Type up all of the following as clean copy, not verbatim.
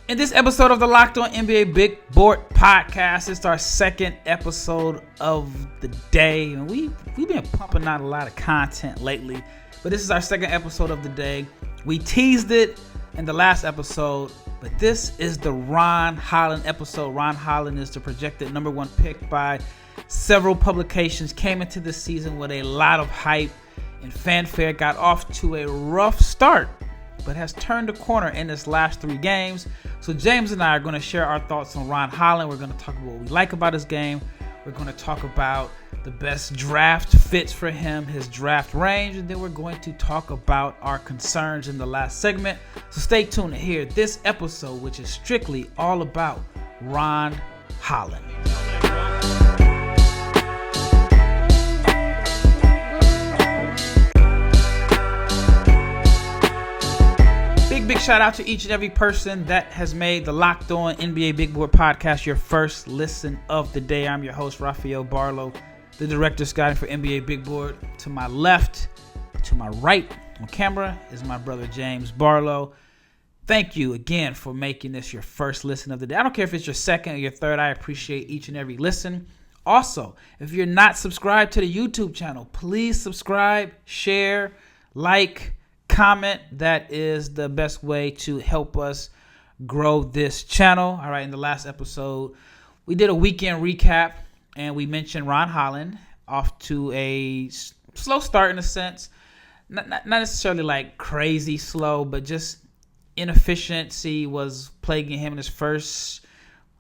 In this episode of the Locked On NBA Big Board Podcast, it's our second episode of the day. And we've been pumping out a lot of content lately, but this is our second episode of the day. We teased it in the last episode, but this is the Ron Holland episode. Ron Holland is the projected number one pick by several publications, came into the season with a lot of hype and fanfare, got off to a rough start, but has turned the corner in his last three games. So James and I are going to share our thoughts on Ron Holland. We're going to talk about what we like about his game. We're going to talk about the best draft fits for him, his draft range, and then we're going to talk about our concerns in the last segment. So stay tuned to hear this episode, which is strictly all about Ron Holland. Big shout out to each and every person that has made the Locked On NBA Big Board Podcast your first listen of the day. I'm your host, Rafael Barlowe, the director scouting for NBA Big Board. To my left, to my right on camera is my brother, James Barlowe. Thank you again for making this your first listen of the day. I don't care if it's your second or your third. I appreciate each and every listen. Also, if you're not subscribed to the YouTube channel, please subscribe, share, like, comment. That is the best way to help us grow this channel. All right, in the last episode, we did a weekend recap, and we mentioned Ron Holland off to a slow start in a sense. Not necessarily like crazy slow, but just inefficiency was plaguing him in his first,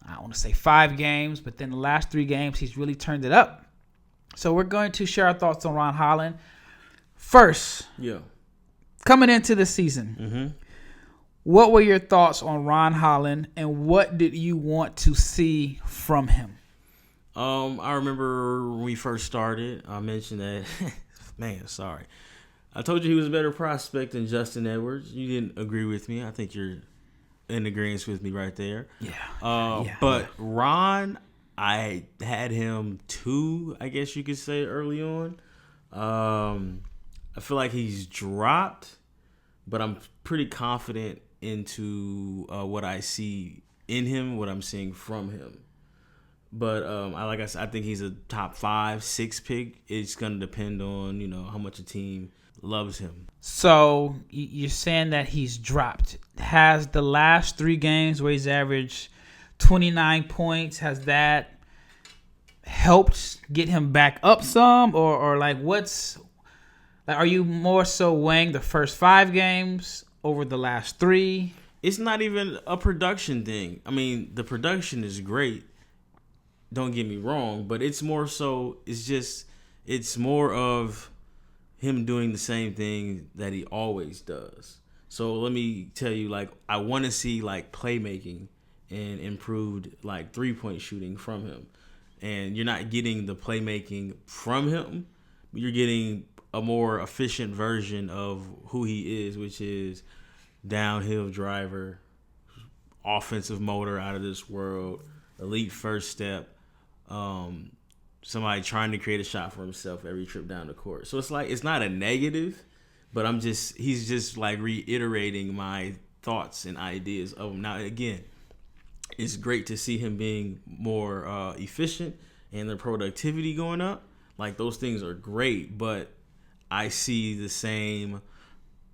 I want to say 5 games, but then the last 3 games, he's really turned it up. So we're going to share our thoughts on Ron Holland. First, coming into the season, what were your thoughts on Ron Holland, and what did you want to see from him? I remember when we first started, I mentioned that, I told you he was a better prospect than Justin Edwards. You didn't agree with me. I think you're in agreement with me right there. But Ron, I had him 2, I guess you could say, early on. I feel like he's dropped, but I'm pretty confident into what I see in him, what I'm seeing from him. But like I said, I think he's a top 5, 6 pick. It's going to depend on, how much a team loves him. So you're saying that he's dropped. Has the last 3 games where he's averaged 29 points, has that helped get him back up some? Or like are you more so weighing the first 5 games over the last 3? It's not even a production thing. I mean, the production is great. Don't get me wrong, but it's more so, it's more of him doing the same thing that he always does. So let me tell you, I want to see, playmaking and improved, 3-point shooting from him. And you're not getting the playmaking from him, but you're getting a more efficient version of who he is, which is downhill driver, offensive motor out of this world, elite first step, somebody trying to create a shot for himself every trip down the court. So it's not a negative, but he's just reiterating my thoughts and ideas of him. Now, again, it's great to see him being more efficient and the productivity going up. Those things are great, but I see the same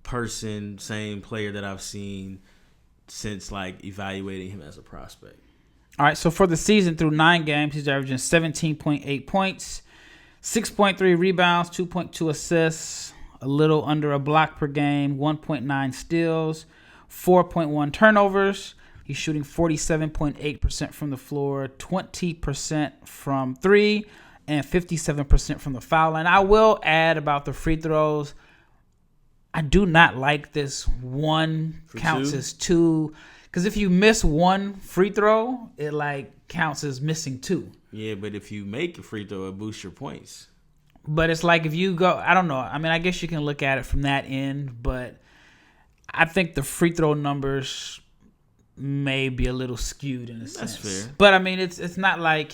person, same player that I've seen since evaluating him as a prospect. All right, so for the season through 9 games, he's averaging 17.8 points, 6.3 rebounds, 2.2 assists, a little under a block per game, 1.9 steals, 4.1 turnovers. He's shooting 47.8% from the floor, 20% from 3, and 57% from the foul line. I will add about the free throws. I do not like this 1 counts as 2. Because if you miss 1 free throw, it counts as missing 2. Yeah, but if you make a free throw, it boosts your points. But it's if you go, I don't know. I mean, I guess you can look at it from that end, but I think the free throw numbers may be a little skewed in a sense. That's fair. But I mean, it's not like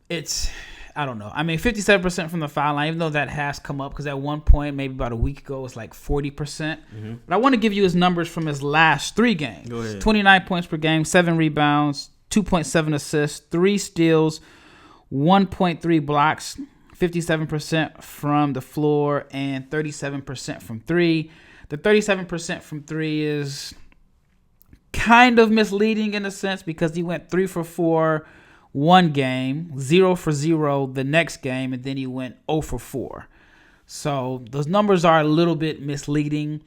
it's I don't know. I mean, 57% from the foul line, even though that has come up, because at one point, maybe about a week ago, it was like 40%. Mm-hmm. But I want to give you his numbers from his last 3 games. Go ahead. 29 points per game, 7 rebounds, 2.7 assists, 3 steals, 1.3 blocks, 57% from the floor, and 37% from 3. The 37% from 3 is kind of misleading in a sense because he went 3 for 4 one game, 0 for 0 the next game, and then he went 0 for 4. So those numbers are a little bit misleading.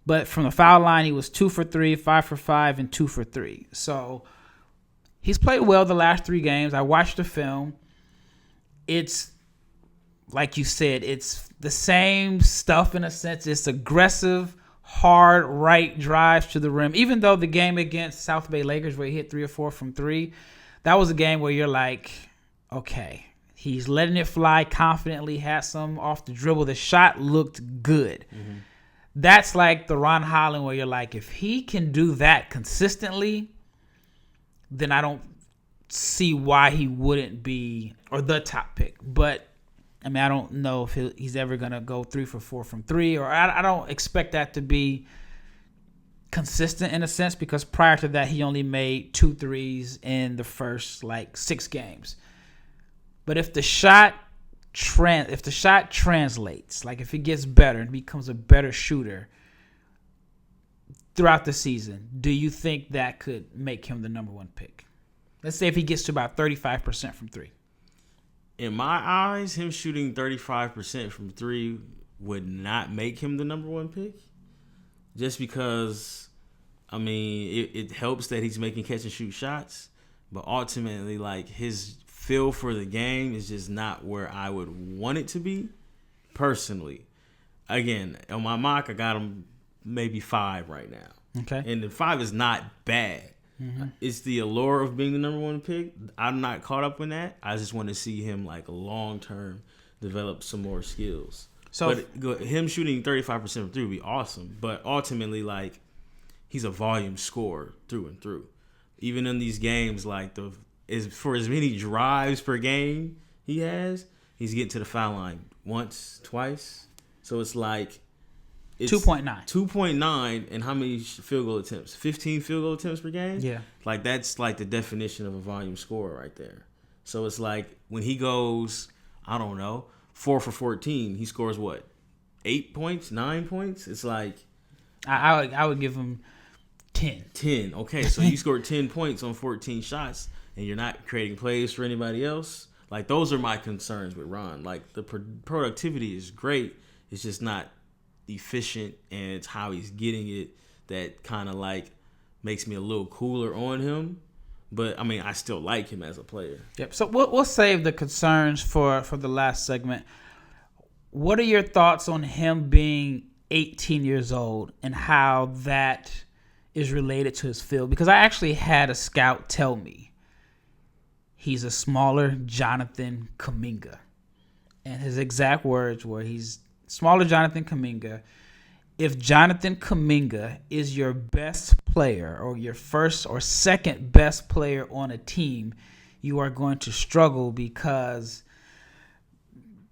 But from the foul line, he was 2 for 3, 5 for 5, and 2 for 3. So he's played well the last 3 games. I watched the film. It's, like you said, it's the same stuff in a sense. It's aggressive, hard right drives to the rim. Even though the game against South Bay Lakers where he hit 3 or 4 from 3, that was a game where you're like, okay, he's letting it fly confidently, had some off the dribble. The shot looked good. Mm-hmm. That's like the Ron Holland where you're like, if he can do that consistently, then I don't see why he wouldn't be or the top pick. But, I mean, I don't know if he's ever going to go 3 for 4 from 3, or I don't expect that to be consistent in a sense because prior to that he only made 2 threes in the first 6 games. But if the shot translates, like if he gets better and becomes a better shooter throughout the season, do you think that could make him the number 1 pick? Let's say if he gets to about 35% from 3. In my eyes, him shooting 35% from 3 would not make him the number 1 pick. Just because, I mean, it helps that he's making catch and shoot shots, but ultimately, his feel for the game is just not where I would want it to be, personally. Again, on my mock, I got him maybe 5 right now. Okay. And the 5 is not bad. Mm-hmm. It's the allure of being the number 1 pick. I'm not caught up in that. I just want to see him, long-term develop some more skills. But him shooting 35% from 3 would be awesome. But ultimately, he's a volume scorer through and through. Even in these games, for as many drives per game he has, he's getting to the foul line once, twice. So it's 2.9. 2.9, and how many field goal attempts? 15 field goal attempts per game? Yeah. That's the definition of a volume scorer right there. So it's when he goes, I don't know, 4 for 14, he scores what? 8 points, 9 points? It's I would give him 10. 10. Okay, so you scored 10 points on 14 shots, and you're not creating plays for anybody else. Those are my concerns with Ron. The productivity is great. It's just not efficient, and it's how he's getting it that kind of makes me a little cooler on him. But I mean, I still like him as a player. Yep. So we'll save the concerns for the last segment. What are your thoughts on him being 18 years old and how that is related to his field? Because I actually had a scout tell me he's a smaller Jonathan Kuminga, and his exact words were he's smaller Jonathan Kuminga. If Jonathan Kuminga is your best player or your first or second best player on a team, you are going to struggle because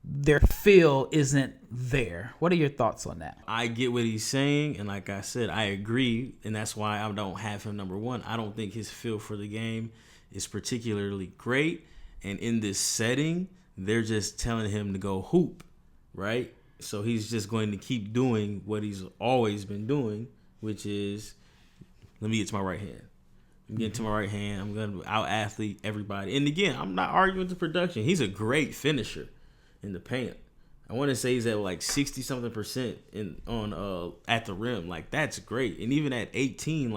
their feel isn't there. What are your thoughts on that? I get what he's saying, and like I said, I agree, and that's why I don't have him number 1. I don't think his feel for the game is particularly great, and in this setting, they're just telling him to go hoop, right? So he's just going to keep doing what he's always been doing, which is, let me get to my right hand. I'm getting to my right hand. I'm going to out-athlete everybody. And again, I'm not arguing the production. He's a great finisher in the paint. I want to say he's at 60-something% at the rim. That's great. And even at 18,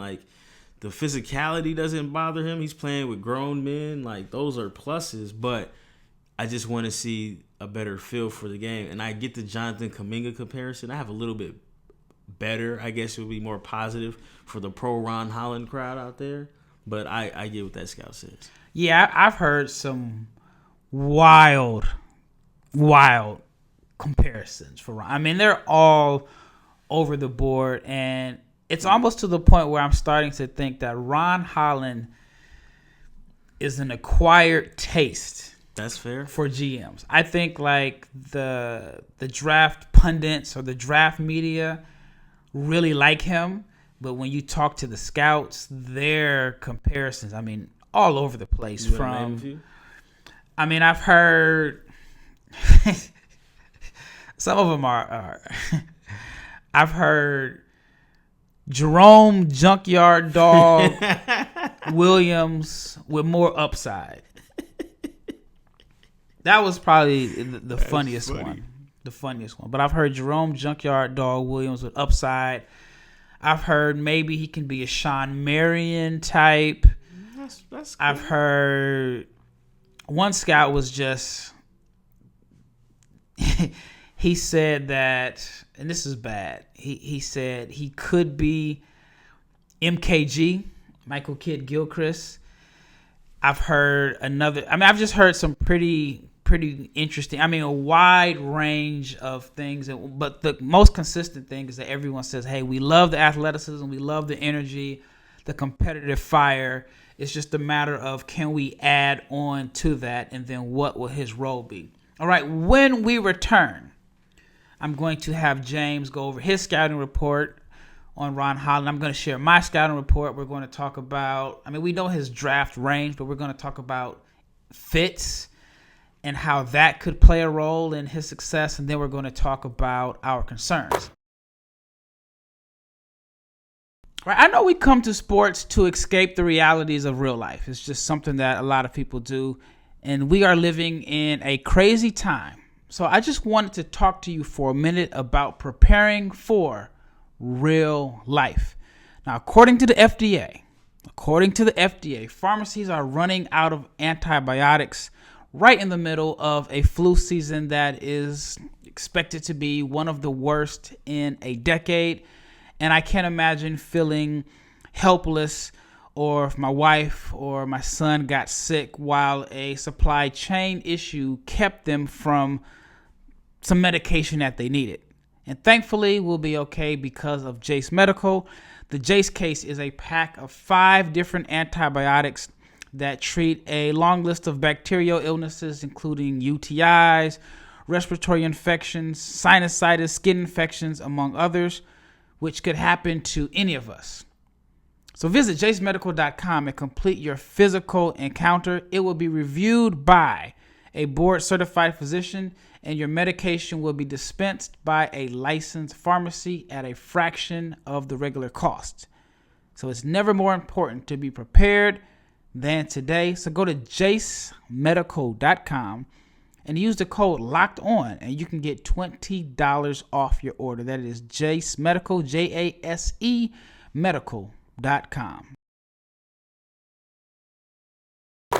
the physicality doesn't bother him. He's playing with grown men. Those are pluses. But I just want to see a better feel for the game. And I get the Jonathan Kuminga comparison. I have a little bit better, I guess it would be more positive for the pro Ron Holland crowd out there. But I get what that scout says. Yeah, I've heard some wild comparisons for Ron. I mean, they're all over the board, and it's almost to the point where I'm starting to think that Ron Holland is an acquired taste That's fair. For GMs. I think like the draft pundits or the draft media really like him, but when you talk to the scouts, their comparisons, I mean, all over the place. I mean, I've heard some of them are I've heard Jerome Junkyard Dog Williams with more upside. That was probably the funniest one. The funniest one. But I've heard Jerome Junkyard Dog Williams with upside. I've heard maybe he can be a Sean Marion type. That's cool. I've heard one scout was just he said that, and this is bad. He said he could be MKG, Michael Kidd Gilchrist. I've heard I've just heard some pretty interesting. I mean, a wide range of things. But the most consistent thing is that everyone says, hey, we love the athleticism. We love the energy, the competitive fire. It's just a matter of can we add on to that, and then what will his role be? All right, when we return, I'm going to have James go over his scouting report on Ron Holland. I'm going to share my scouting report. We're going to talk about, we know his draft range, but we're going to talk about fits and how that could play a role in his success. And then we're going to talk about our concerns. Right, I know we come to sports to escape the realities of real life. It's just something that a lot of people do. And we are living in a crazy time. So I just wanted to talk to you for a minute about preparing for real life. Now, according to the FDA, pharmacies are running out of antibiotics right in the middle of a flu season that is expected to be one of the worst in a decade. And I can't imagine feeling helpless, or if my wife or my son got sick while a supply chain issue kept them from some medication that they needed. And thankfully, we'll be okay because of Jace Medical. The Jace case is a pack of 5 different antibiotics that treat a long list of bacterial illnesses, including UTIs, respiratory infections, sinusitis, skin infections, among others, which could happen to any of us. So visit jacemedical.com and complete your physical encounter. It will be reviewed by a board-certified physician, and your medication will be dispensed by a licensed pharmacy at a fraction of the regular cost. So it's never more important to be prepared than today. So go to jacemedical.com and use the code LOCKEDON, and you can get $20 off your order. That is Jace Medical, JASE medical.com.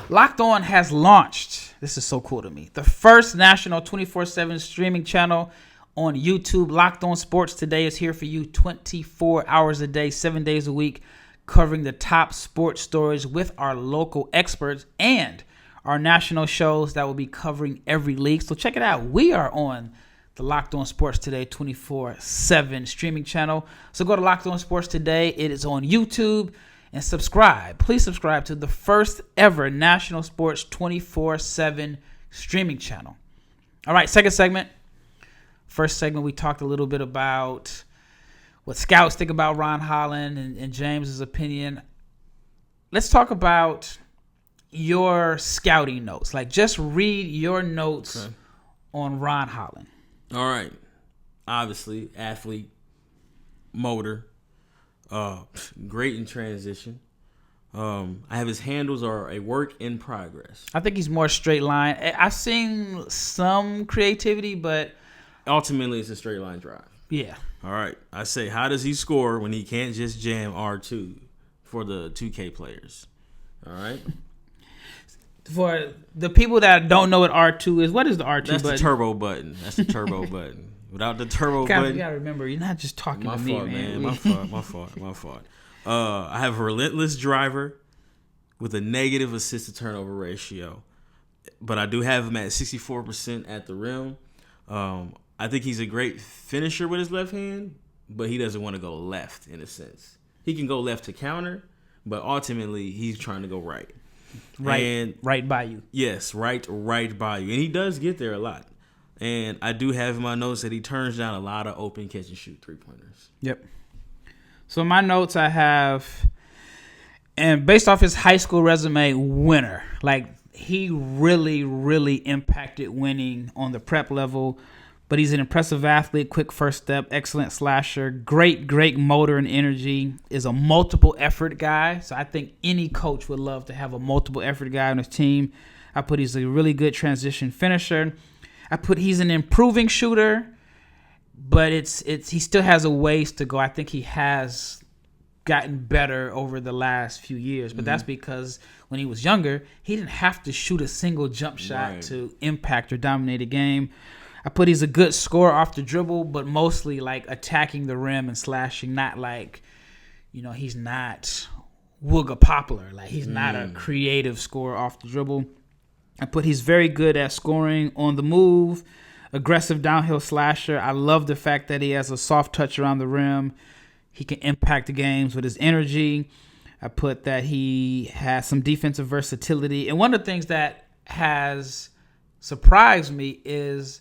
Locked On has launched, this is so cool to me, the first national 24/7 streaming channel on YouTube. Locked On Sports Today is here for you 24 hours a day, 7 days a week, covering the top sports stories with our local experts and our national shows that will be covering every league. So check it out. We are on the Locked On Sports Today 24/7 streaming channel. So go to Locked On Sports Today. It is on YouTube. And subscribe. Please subscribe to the first ever national sports 24/7 streaming channel. All right, second segment. First segment, we talked a little bit about what scouts think about Ron Holland and James's opinion. Let's talk about your scouting notes. Like, just read your notes on Ron Holland. All right. Obviously, athlete, motor. Great in transition. I have his handles are a work in progress. I think he's more straight line. I've seen some creativity, but ultimately it's a straight line drive. Yeah. All right. I say, how does he score when he can't just jam R2 for the 2K players? All right. For the people that don't know what R2 is, what is the R2 That's button? The turbo button. That's the turbo button. Without the turbo button. You gotta remember, you're not just talking to me, man. My fault. I have a relentless driver with a negative assist to turnover ratio, but I do have him at 64% at the rim. I think he's a great finisher with his left hand, but he doesn't want to go left in a sense. He can go left to counter, but ultimately he's trying to go right. Right by you. Yes, right by you. And he does get there a lot. And I do have in my notes that he turns down a lot of open catch and shoot 3-pointers. Yep. So in my notes I have, and based off his high school resume, winner. Like, he really, really impacted winning on the prep level. But he's an impressive athlete, quick first step, excellent slasher, great motor and energy, is a multiple effort guy. So I think any coach would love to have a multiple effort guy on his team. I put he's a really good transition finisher. I put he's an improving shooter, but he still has a ways to go. I think he has gotten better over the last few years, but that's because when he was younger, he didn't have to shoot a single jump shot to impact or dominate a game. I put he's a good scorer off the dribble, but mostly like attacking the rim and slashing, not like, he's not Wooga Poplar. Like, he's not a creative scorer off the dribble. I put he's very good at scoring on the move, aggressive downhill slasher. I love the fact that he has a soft touch around the rim. He can impact the games with his energy. I put that he has some defensive versatility. And one of the things that has surprised me is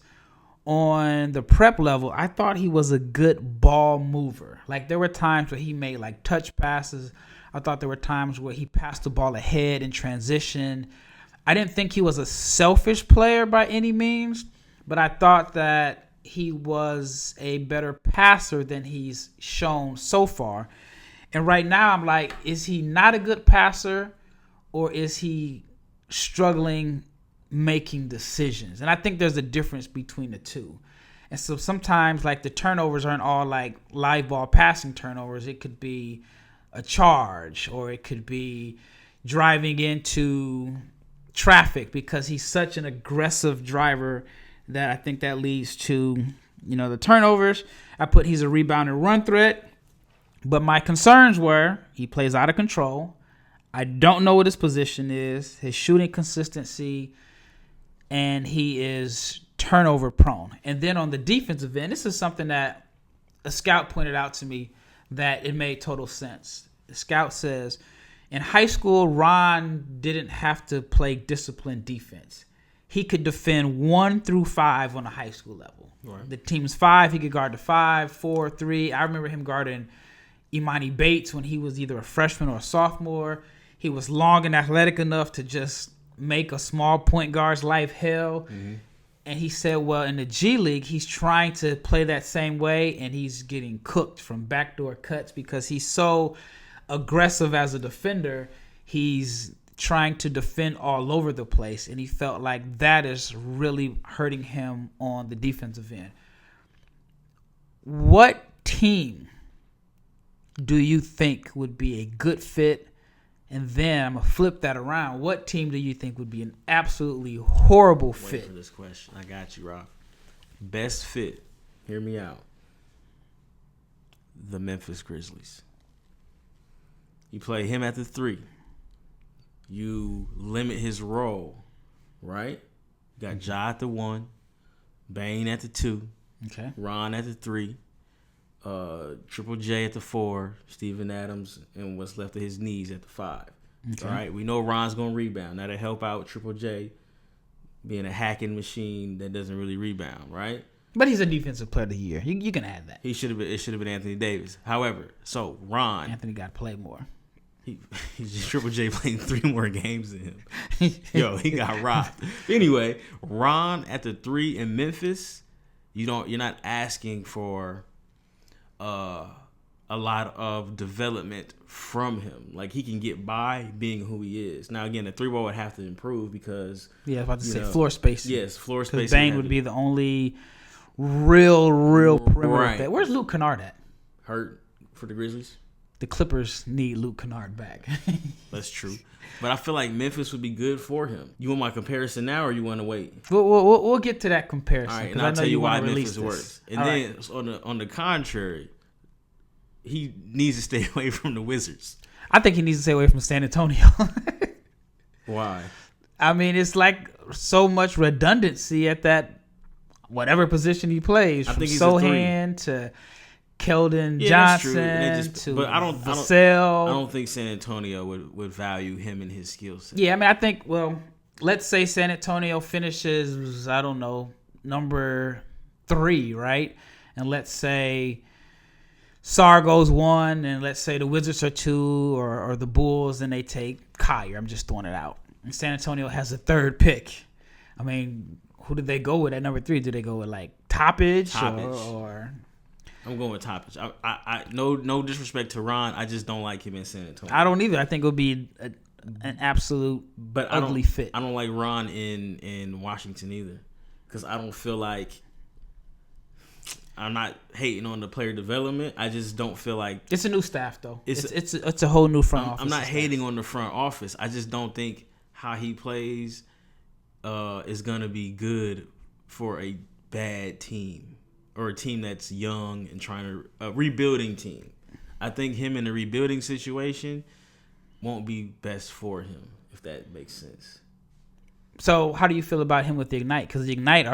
on the prep level, I thought he was a good ball mover. Like, there were times where he made like touch passes. I thought there were times where he passed the ball ahead in transition. I didn't think he was a selfish player by any means, but I thought that he was a better passer than he's shown so far. And right now I'm like, is he not a good passer, or is he struggling making decisions? And I think there's a difference between the two. And so sometimes, like, the turnovers aren't all like live ball passing turnovers. It could be a charge, or it could be driving into traffic, because he's such an aggressive driver that I think that leads to, the turnovers. I put he's a rebound and run threat, but my concerns were he plays out of control. I don't know what his position is, his shooting consistency, and he is turnover prone. And then on the defensive end, this is something that a scout pointed out to me that it made total sense. The scout says, in high school, Ron didn't have to play disciplined defense. He could defend 1 through 5 on a high school level. Right. The team's 5, he could guard the 5, 4, 3. I remember him guarding Imani Bates when he was either a freshman or a sophomore. He was long and athletic enough to just make a small point guard's life hell. Mm-hmm. And he said, well, in the G League, he's trying to play that same way, and he's getting cooked from backdoor cuts because he's so aggressive as a defender. He's trying to defend all over the place, and he felt like that is really hurting him on the defensive end. What team do you think would be a good fit? And then I'm going to flip that around. What team do you think would be an absolutely horrible fit? Wait for this question. I got you, Rob. Best fit. Hear me out. The Memphis Grizzlies. You play him at the 3. You limit his role, right? You got Ja at the 1, Bane at the 2, okay, Ron at the 3, Triple J at the 4, Steven Adams and what's left of his knees at the 5. Okay. All right, we know Ron's gonna rebound. Now to help out Triple J being a hacking machine that doesn't really rebound, right? But he's a defensive player of the year. You can add that. It should have been Anthony Davis. However, so Ron, Anthony got to play more. He's just Triple J playing 3 more games than him. Yo, he got robbed. Anyway, Ron at the 3 in Memphis, you're not asking for a lot of development from him. Like, he can get by being who he is. Now again, the 3-ball would have to improve because I was about to say floor spacing. Yes, floor spacing. Because Bane would be the only real perimeter. Right. Where's Luke Kennard at? Hurt for the Grizzlies. The Clippers need Luke Kennard back. That's true. But I feel like Memphis would be good for him. You want my comparison now, or you want to wait? We'll get to that comparison. All right, and I'll tell you why Memphis this works. And all then right. on the contrary, he needs to stay away from the Wizards. I think he needs to stay away from San Antonio. Why? I mean, it's like so much redundancy at that whatever position he plays. I from think he's Sohan to Keldon that's true. Johnson to but I don't think San Antonio would value him and his skill set. Yeah, I mean, I think, well, let's say San Antonio finishes, I don't know, number 3, right? And let's say Sar goes 1, and let's say the Wizards are 2, or the Bulls, and they take Kyrie. I'm just throwing it out. And San Antonio has a 3rd pick. I mean, who did they go with at number 3? Did they go with like Toppage. Or I'm going with Toppage. I no disrespect to Ron. I just don't like him in San Antonio. I don't either. I think it would be an absolute ugly fit. I don't like Ron in Washington either, because I don't feel like, I'm not hating on the player development. I just don't feel like it's a new staff though. It's a whole new front office. I'm not hating on the front office. I just don't think how he plays is gonna be good for a bad team, or a team that's young and trying to a rebuilding team. I think him in a rebuilding situation won't be best for him, if that makes sense. So how do you feel about him with the Ignite? Because the Ignite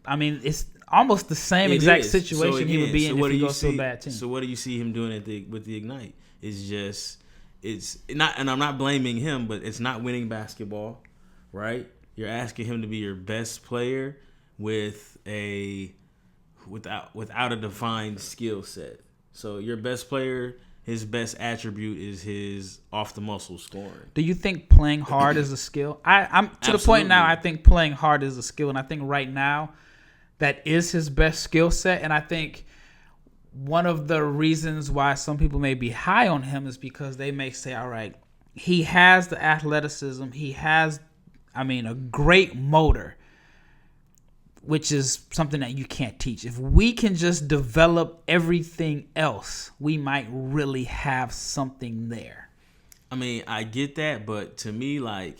it's almost the same exact situation he would be in if he goes to a bad team. So what do you see him doing with the Ignite? It's not, and I'm not blaming him, but it's not winning basketball, right? You're asking him to be your best player without a defined skill set. So your best player, his best attribute is his off the muscle scoring. Do you think playing hard is a skill? I'm to the point now. I think playing hard is a skill, and I think right now that is his best skill set. And I think one of the reasons why some people may be high on him is because they may say, all right, he has the athleticism. He has, a great motor, which is something that you can't teach. If we can just develop everything else, we might really have something there. I get that, but to me, like,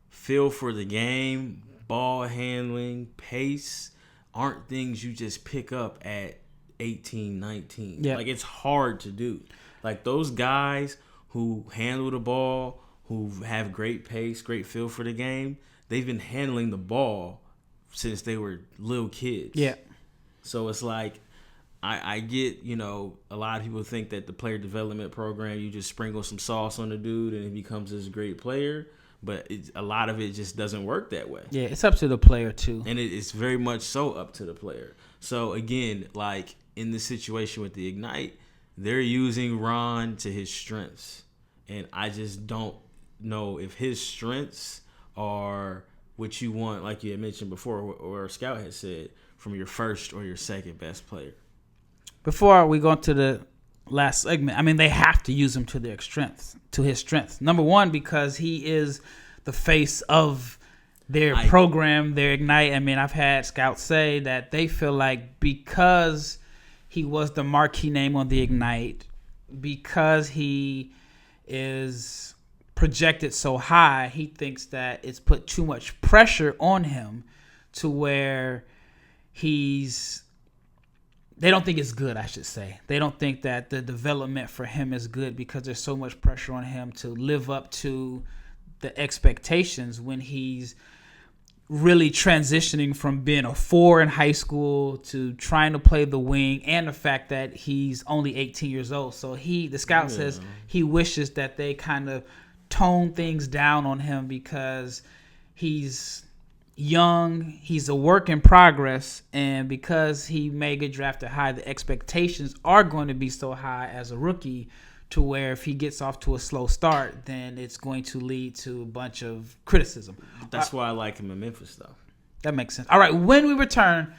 feel for the game, ball handling, pace aren't things you just pick up at 18, 19. Yeah. Like, it's hard to do. Like, those guys who handle the ball, who have great pace, great feel for the game, they've been handling the ball since they were little kids. Yeah. So it's like, I get, a lot of people think that the player development program, you just sprinkle some sauce on the dude and he becomes this great player. But a lot of it just doesn't work that way. Yeah, it's up to the player too. And it's very much so up to the player. So again, like in this situation with the Ignite, they're using Ron to his strengths. And I just don't know if his strengths are what you want, like you had mentioned before, or Scout had said, from your first or your second best player. Before we go into the last segment, they have to use him to their strengths, to his strengths. Number one, because he is the face of their program, their Ignite. I've had scouts say that they feel like because he was the marquee name on the Ignite, because he is projected so high, he thinks that it's put too much pressure on him to where they don't think it's good, I should say. They don't think that the development for him is good because there's so much pressure on him to live up to the expectations when he's really transitioning from being a 4 in high school to trying to play the wing, and the fact that he's only 18 years old. So the scout says he wishes that they kind of tone things down on him because he's young, he's a work in progress, and because he may get drafted high, the expectations are going to be so high as a rookie to where if he gets off to a slow start, then it's going to lead to a bunch of criticism. That's why I like him in Memphis, though. That makes sense. All right, when we return,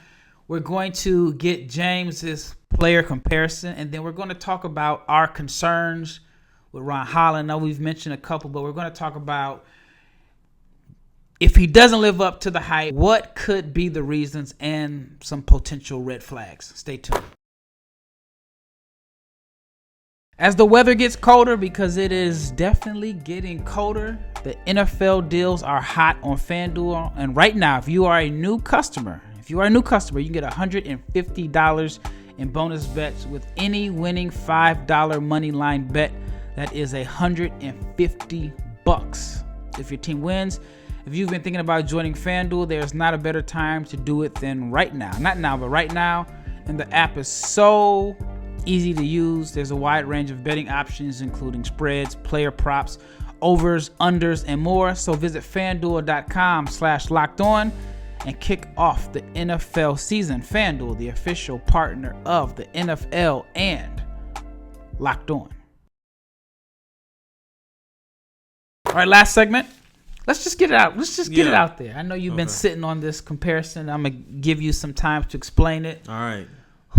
we're going to get James's player comparison, and then we're going to talk about our concerns with Ron Holland. I know we've mentioned a couple, but we're going to talk about if he doesn't live up to the hype, what could be the reasons and some potential red flags. Stay tuned. As the weather gets colder, because it is definitely getting colder, the NFL deals are hot on FanDuel. And right now, if you are a new customer, you can get $150 in bonus bets with any winning $5 money line bet. That is $150 if your team wins. If you've been thinking about joining FanDuel, there's not a better time to do it than right now. Not now, but right now. And the app is so easy to use. There's a wide range of betting options, including spreads, player props, overs, unders, and more. So visit FanDuel.com/lockedon and kick off the NFL season. FanDuel, the official partner of the NFL and Locked On. All right, last segment. Let's just get it out. Let's just get it out there. I know you've been sitting on this comparison. I'm going to give you some time to explain it. All right.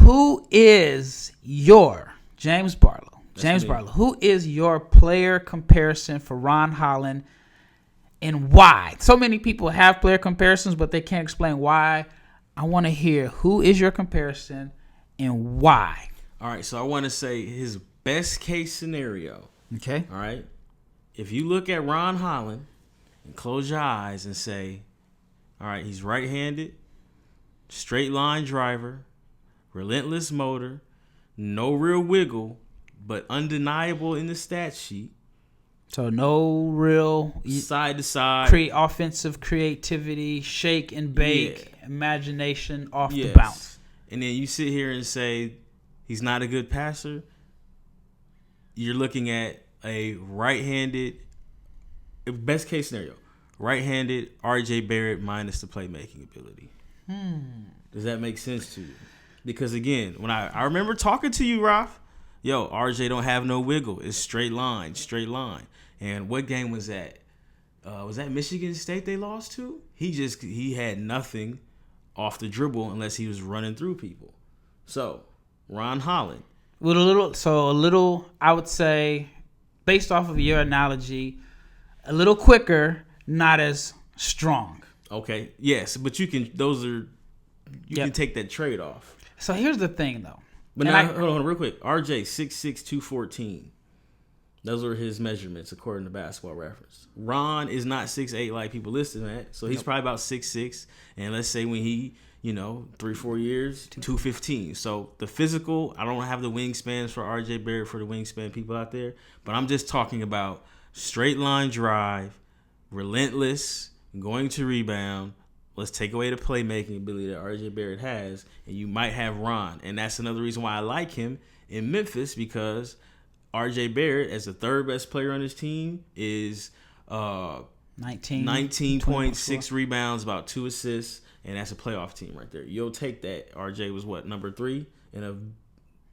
Who is your James Barlowe? Barlowe. Who is your player comparison for Ron Holland and why? So many people have player comparisons, but they can't explain why. I want to hear who is your comparison and why. All right. So I want to say his best case scenario. Okay. All right. If you look at Ron Holland and close your eyes and say, all right, he's right-handed, straight line driver, relentless motor, no real wiggle, but undeniable in the stat sheet. So no real side to side, offensive creativity, shake and bake, imagination off the bounce. And then you sit here and say he's not a good passer. You're looking at a right-handed, best case scenario, right-handed R.J. Barrett minus the playmaking ability. Does that make sense to you? Because again, when I remember talking to you, Raf, RJ don't have no wiggle. It's straight line. And what game was that? Was that Michigan State they lost to? He had nothing off the dribble unless he was running through people. So Ron Holland. With a little, I would say, based off of your analogy, a little quicker, not as strong. Okay. Yes, but you can can take that trade off. So here's the thing, though. But now, hold on real quick. RJ, 6'6", 214. Those are his measurements according to Basketball Reference. Ron is not 6'8" like people listed at, so he's probably about 6'6". And let's say when he, 3-4 years, 215. So the physical, I don't have the wingspans for RJ Barrett for the wingspan people out there, but I'm just talking about straight line drive, relentless, going to rebound. Let's take away the playmaking ability that RJ Barrett has, and you might have Ron. And that's another reason why I like him in Memphis, because RJ Barrett, as the third best player on his team, is 19.6 rebounds, about 2 assists, and that's a playoff team right there. You'll take that. RJ was number 3 in a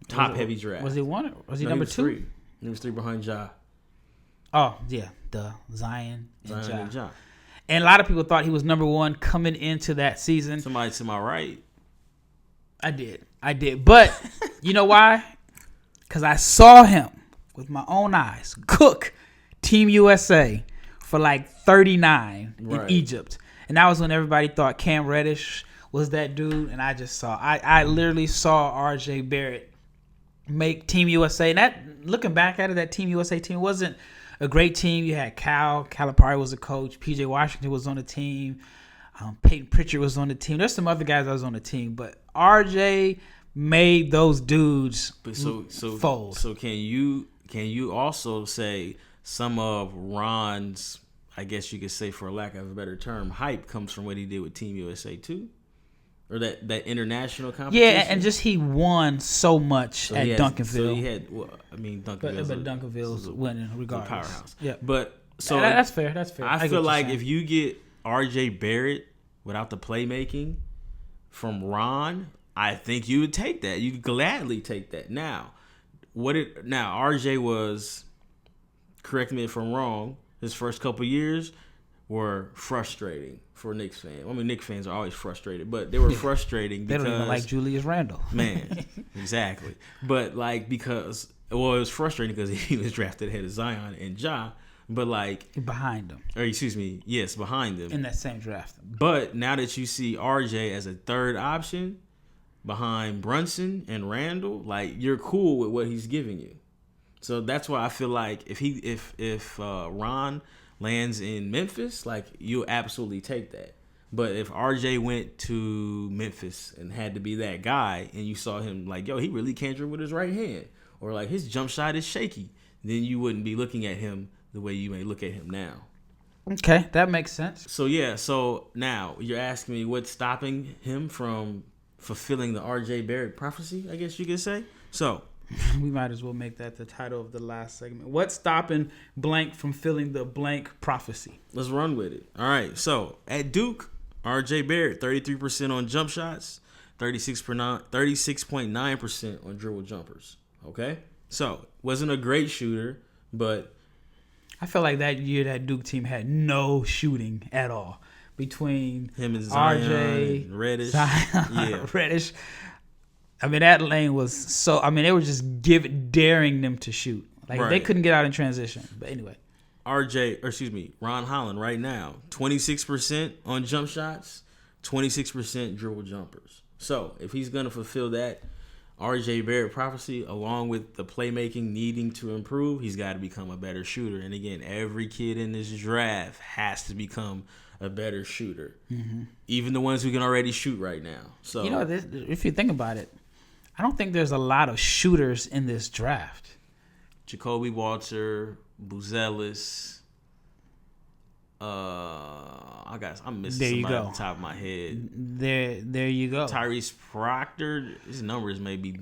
top-heavy draft. Was he one? Was he number 2? He was 3 behind Ja. Oh, yeah. Zion and Ja. And a lot of people thought he was number 1 coming into that season. Somebody to my right. I did. But you know why? Because I saw him with my own eyes cook Team USA for 39 in Egypt. And that was when everybody thought Cam Reddish was that dude. And I just saw, I literally saw RJ Barrett make Team USA. And that, looking back at it, that Team USA team wasn't a great team. You had Calipari was a coach. PJ Washington was on the team. Peyton Pritchard was on the team. There's some other guys that was on the team, but RJ made those dudes fold. So can you also say some of Ron's, I guess you could say, for lack of a better term, hype comes from what he did with Team USA too? Or that international competition? Yeah, and just he won so much at Duncanville. So he had, Duncanville. But Duncanville's winning regardless. Powerhouse. Yeah. But so that's fair. I feel like if you get RJ Barrett without the playmaking from Ron, I think you would take that. You'd gladly take that. Now RJ was, correct me if I'm wrong, his first couple years were frustrating for Knicks fans. Knicks fans are always frustrated, but they were frustrating because they don't even like Julius Randle. Man, exactly. But it was frustrating because he was drafted ahead of Zion and Ja, but behind them. Or behind them in that same draft. But now that you see RJ as a third option behind Brunson and Randle, you're cool with what he's giving you. So that's why I feel like if Ron lands in Memphis, you'll absolutely take that. But if RJ went to Memphis and had to be that guy, and you saw him he really can't dribble with his right hand, or his jump shot is shaky, then you wouldn't be looking at him the way you may look at him now. Okay, that makes sense. So now you're asking me what's stopping him from fulfilling the RJ Barrett prophecy, I guess you could say. So We might as well make that the title of the last segment. What's stopping blank from filling the blank prophecy? Let's run with it. All right. So at Duke, R.J. Barrett, 33% on jump shots, 36.9% on dribble jumpers. Okay. So wasn't a great shooter, but I feel like that year that Duke team had no shooting at all between him and Zion RJ, and Reddish. Reddish. I mean, that lane was so. I mean, they were just daring them to shoot. Like they couldn't get out in transition. But anyway, Ron Holland right now, 26% on jump shots, 26% dribble jumpers. So if he's gonna fulfill that RJ Barrett prophecy, along with the playmaking needing to improve, he's got to become a better shooter. And again, every kid in this draft has to become a better shooter, even the ones who can already shoot right now. So if you think about it, I don't think there's a lot of shooters in this draft. Jacoby Walter, Buzelis. I'm missing somebody off the top of my head. There you go. Tyrese Proctor, his numbers may be.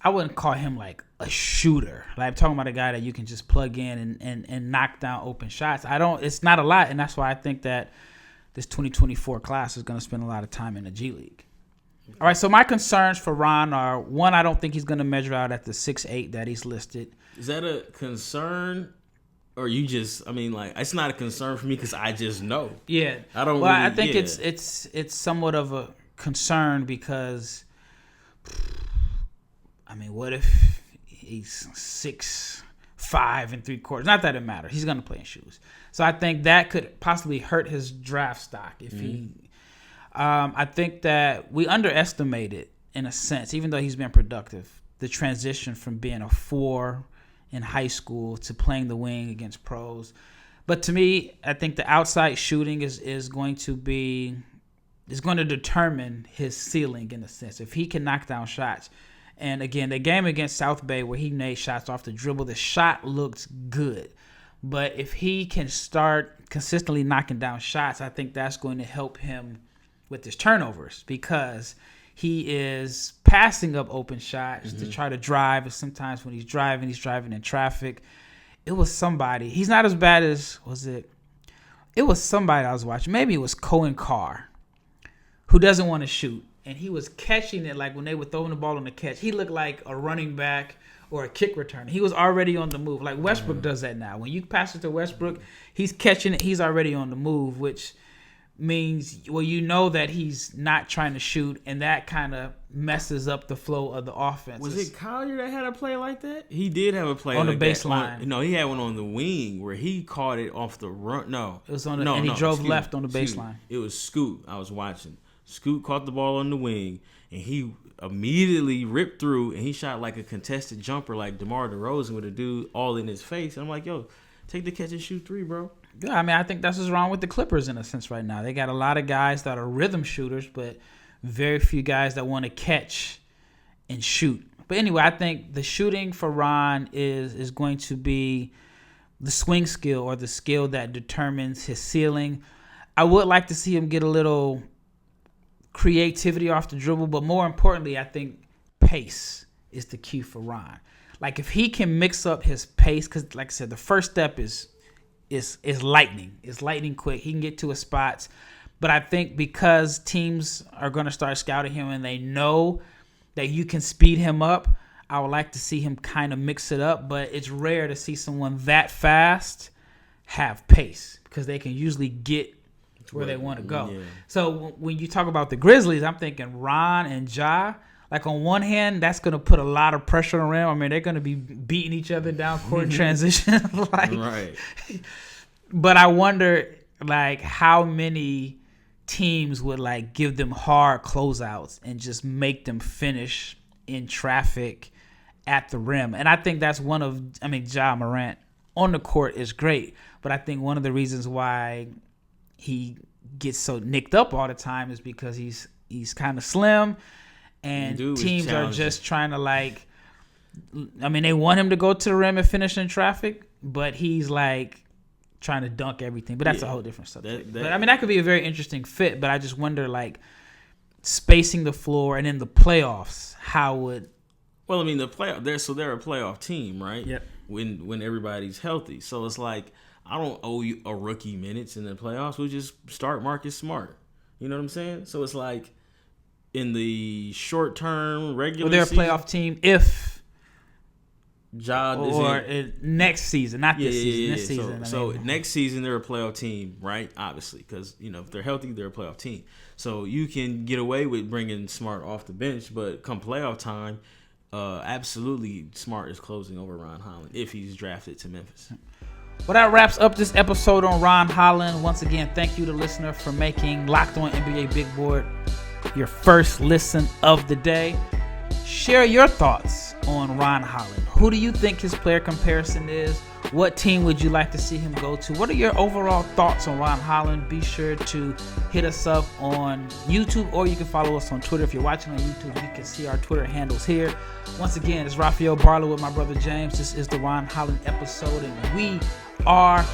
I wouldn't call him like a shooter. Like I'm talking about a guy that you can just plug in and knock down open shots. It's not a lot, and that's why I think that this 2024 class is going to spend a lot of time in the G League. All right, so my concerns for Ron are, one, I don't think he's going to measure out at the 6'8" that he's listed. Is that a concern? Or you just, it's not a concern for me because I just know. Yeah. I think it's somewhat of a concern because, what if he's 6'5" and 3/4? Not that it matters. He's going to play in shoes. So I think that could possibly hurt his draft stock if he. I think that we underestimated, in a sense, even though he's been productive, the transition from being a 4 in high school to playing the wing against pros. But to me, I think the outside shooting is going to determine his ceiling, in a sense. If he can knock down shots. And again, the game against South Bay where he made shots off the dribble, the shot looked good. But if he can start consistently knocking down shots, I think that's going to help him with his turnovers, because he is passing up open shots to try to drive. And sometimes when he's driving in traffic. It was somebody. He's not as bad as, it was somebody I was watching. Maybe it was Cohen Carr, who doesn't want to shoot. And he was catching it like when they were throwing the ball on the catch. He looked like a running back or a kick returner. He was already on the move. Like Westbrook does that now. When you pass it to Westbrook, he's catching it. He's already on the move, which means, you know that he's not trying to shoot, and that kind of messes up the flow of the offense. Was it Collier that had a play like that? He did have a play on like the baseline. No, he had one on the wing where he caught it off the run. No, it was on the, and he drove left on the baseline. It was Scoot. I was watching. Scoot caught the ball on the wing, and he immediately ripped through, and he shot like a contested jumper, like DeMar DeRozan with a dude all in his face. And I'm like, yo, take the catch and shoot three, bro. Yeah, I think that's what's wrong with the Clippers in a sense right now. They got a lot of guys that are rhythm shooters, but very few guys that want to catch and shoot. But anyway, I think the shooting for Ron is going to be the swing skill, or the skill that determines his ceiling. I would like to see him get a little creativity off the dribble, but more importantly, I think pace is the key for Ron. Like if he can mix up his pace, because like I said, the first step is lightning. It's lightning quick. He can get to his spots. But I think because teams are going to start scouting him and they know that you can speed him up, I would like to see him kind of mix it up. But it's rare to see someone that fast have pace, because they can usually get where they want to go. Yeah. So when you talk about the Grizzlies, I'm thinking Ron and Ja. Like on one hand, that's going to put a lot of pressure on them. They're going to be beating each other down court in transition. Right. But I wonder, how many teams would, give them hard closeouts and just make them finish in traffic at the rim. And I think that's one of, Ja Morant on the court is great. But I think one of the reasons why he gets so nicked up all the time is because he's kind of slim. And teams are just trying to they want him to go to the rim and finish in traffic, but he's trying to dunk everything. But that's a whole different subject. That could be a very interesting fit, but I just wonder spacing the floor, and in the playoffs, how would Well, I mean, they're a playoff team, right? Yep. When everybody's healthy. So it's like, I don't owe you a rookie minutes in the playoffs. We'll just start Marcus Smart. You know what I'm saying? So it's like, in the short term, regular season. They're a playoff team if or next season, not this season. Yeah. This season. So next season they're a playoff team, right? Obviously, because if they're healthy, they're a playoff team. So you can get away with bringing Smart off the bench, but come playoff time, absolutely Smart is closing over Ron Holland if he's drafted to Memphis. Well, that wraps up this episode on Ron Holland. Once again, thank you to listener for making Locked On NBA Big Board your first listen of the day. Share your thoughts on Ron Holland. Who do you think his player comparison is? What team would you like to see him go to? What are your overall thoughts on Ron Holland? Be sure to hit us up on YouTube, or you can follow us on Twitter. If you're watching on YouTube, you can see our Twitter handles here. Once again, it's Rafael Barlowe with my brother James. This is the Ron Holland episode, and we are